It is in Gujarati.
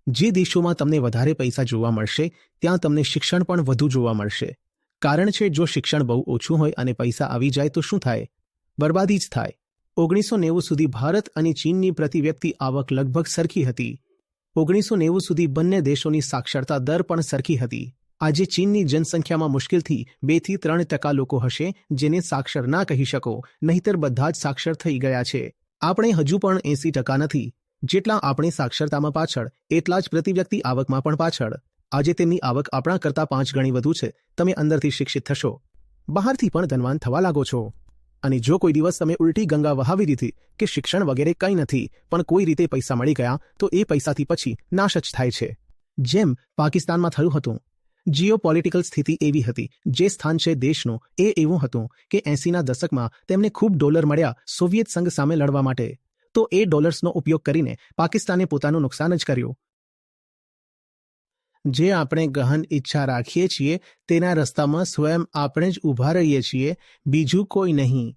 જે દેશોમાં તમને વધારે પૈસા જોવા મળશે ત્યાં તમને શિક્ષણ પણ વધુ જોવા મળશે. કારણ છે જો શિક્ષણ બહુ ઓછું હોય અને પૈસા આવી જાય તો શું થાય? બરબાદી જ થાય. 1990 સુધી ભારત અને ચીનની પ્રતિ વ્યક્તિ આવક લગભગ સરખી હતી. 1990 સુધી બંને દેશોની સાક્ષરતા દર પણ સરખી હતી. આજે ચીનની જનસંખ્યામાં મુશ્કેલથી 2 થી 3% લોકો હશે જેને સાક્ષર ના કહી શકો, નહીંતર બધા જ સાક્ષર થઈ ગયા છે. આપણે હજુ પણ 80% નથી. જેટલા આપણે સાક્ષરતામાં પાછળ એટલા જ પ્રતિ વ્યક્તિ આવકમાં પણ પાછળ. આજે તેમની આવક આપણા કરતાં 5 ગણી વધુ છે. તમે અંદરથી શિક્ષિત થશો, બહારથી પણ ધનવાન થવા લાગો છો. અને જો કોઈ દિવસ તમે ઉલટી ગંગા વહાવી દીધી કે શિક્ષણ વગેરે કંઈ નથી પણ કોઈ રીતે પૈસા મળી ગયા તો એ પૈસાથી પછી નાશ જ થાય છે. જેમ પાકિસ્તાનમાં થયું હતું. જીઓપોલિટિકલ સ્થિતિ એવી હતી. જે સ્થાન છે દેશનું એ એવું હતું કે 80ના દશકમાં તેમને ખૂબ ડોલર મળ્યા સોવિયત સંઘ સામે લડવા માટે. તો એ ડોલર્સનો ઉપયોગ કરીને પાકિસ્તાને પોતાનું નુકસાન જ કર્યું. જે આપણે ગહન ઈચ્છા રાખીએ છીએ તેના રસ્તામાં સ્વયં આપણે જ ઊભા રહીએ છીએ, બીજું કોઈ નહીં.